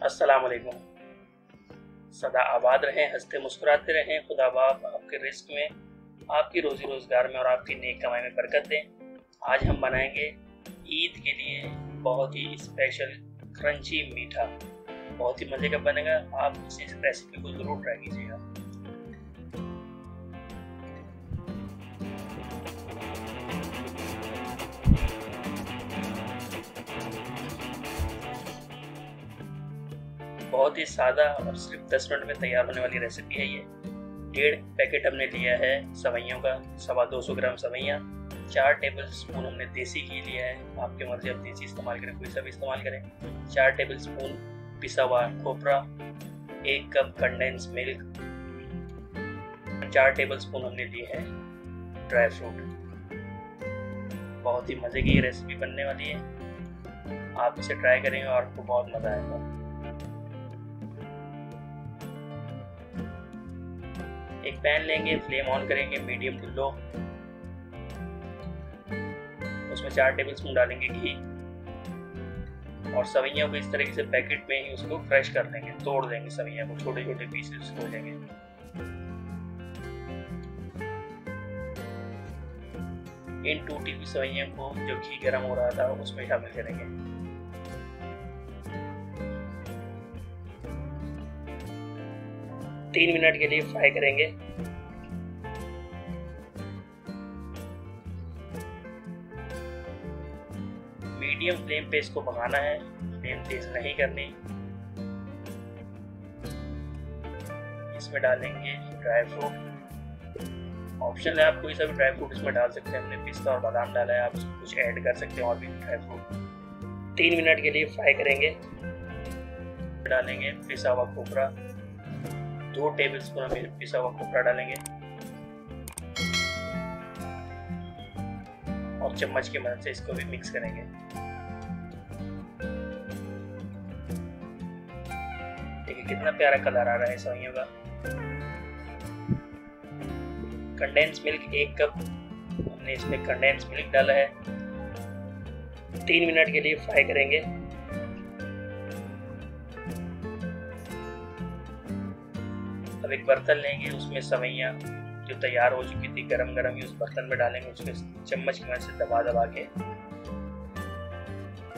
अस्सलाम वालेकुम। सदा आबाद रहें, हंसते मुस्कुराते रहें। खुदा बाप आपके रिस्क में, आपकी रोजी रोजगार में और आपकी नेक कमाई में बरकत दें। आज हम बनाएंगे ईद के लिए बहुत ही स्पेशल क्रंची मीठा, बहुत ही मज़े का बनेगा। आप इस रेसिपी को ज़रूर ट्राई कीजिएगा। बहुत ही सादा और सिर्फ 10 मिनट में तैयार होने वाली रेसिपी है ये। 1.5 पैकेट हमने लिया है सवैयों का, 250 ग्राम सवैयाँ। 4 टेबल स्पून हमने देसी घी लिया है, आपकी मर्जी, आप देसी इस्तेमाल करें, कोई सा भी इस्तेमाल करें। 4 टेबल स्पून पिसा हुआ खोपरा, 1 cup condense milk, 4 table spoon हमने लिए है ड्राई फ्रूट। बहुत ही मज़े की ये रेसिपी बनने वाली है, आप इसे ट्राई करेंगे और आपको बहुत मज़ा आएगा। एक पैन लेंगे, फ्लेम ऑन करेंगे मीडियम टू लो, उसमें 4 टेबल स्पून डालेंगे घी और सवैयों को इस तरीके से पैकेट में ही उसको क्रश कर लेंगे, तोड़ देंगे सवैयों को, छोटे छोटे पीसेस हो जाएंगे। इन टूटी हुई सवैयों को जो घी गर्म हो रहा था उसमें शामिल करेंगे। 3 मिनट के लिए फ्राई करेंगे। मीडियम फ्लेम पे इसको पकाना है, फ्लेम तेज नहीं करनी। इसमें डालेंगे ड्राई फ्रूट, ऑप्शन है, आप कोई सा भी ड्राई फ्रूट इसमें डाल सकते हैं। हमने पिस्ता और बादाम डाला है, आप कुछ ऐड कर सकते हैं और भी ड्राई फ्रूट। 3 मिनट के लिए फ्राई करेंगे। डालेंगे पिसा हुआ खोपरा, 2 टेबल स्पून हमें पिसा हुआ खोपरा डालेंगे और चम्मच की मदद से इसको भी मिक्स करेंगे। देखिए कितना प्यारा कलर आ रहा है सवैयों का। कंडेंस मिल्क 1 कप हमने इसमें कंडेंस मिल्क डाला है। 3 मिनट के लिए फ्राई करेंगे। अब एक बर्तन लेंगे, उसमें सवैयाँ जो तैयार हो चुकी थी गरम गरम ही उस बर्तन में डालेंगे। उसके चम्मच की मदद से दबा दबा के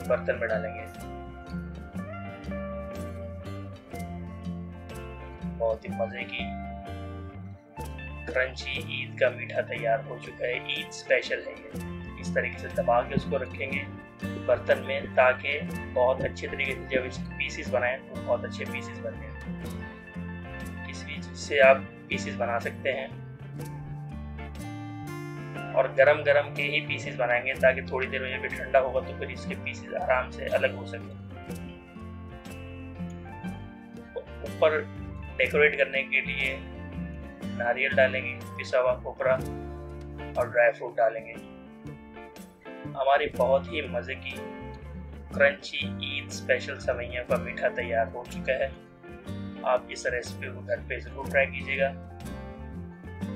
बर्तन में डालेंगे। बहुत ही मजे की क्रंची ईद का मीठा तैयार हो चुका है। ईद स्पेशल है ये। इस तरीके से दबा के उसको रखेंगे बर्तन में, ताकि बहुत अच्छे तरीके से जब इसके पीसेस बनाएं तो बहुत अच्छे पीसेस बन जाए। से आप पीसेस बना सकते हैं और गरम गरम के ही पीसेस बनाएंगे, ताकि थोड़ी देर में जब ठंडा होगा तो फिर इसके पीसेस आराम से अलग हो सके। ऊपर डेकोरेट करने के लिए नारियल डालेंगे, पिसा हुआ खोपरा और ड्राई फ्रूट डालेंगे। हमारी बहुत ही मजे की क्रंची ईद स्पेशल सवैयों का मीठा तैयार हो चुका है। आप इस रेसिपी को घर पे ज़रूर ट्राई कीजिएगा,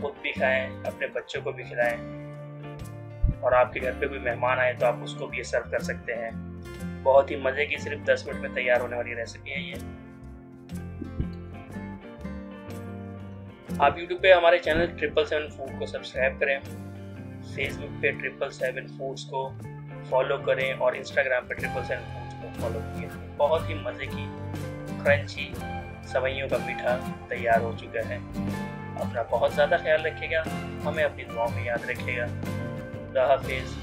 खुद भी खाएं, अपने बच्चों को भी खिलाएं और आपके घर पे कोई मेहमान आए तो आप उसको भी ये सर्व कर सकते हैं। बहुत ही मज़े की सिर्फ 10 मिनट में तैयार होने वाली रेसिपी है ये। आप YouTube पे हमारे चैनल 777 फूड को सब्सक्राइब करें, फेसबुक पे 777 फूड्स को फॉलो करें और इंस्टाग्राम पे 777 फूड्स को फॉलो करें। बहुत ही मज़े की क्रंची सवैयों का मीठा तैयार हो चुका है। अपना बहुत ज़्यादा ख्याल रखिएगा, हमें अपनी दुआओं में याद रखिएगा। खुदा हाफिज़।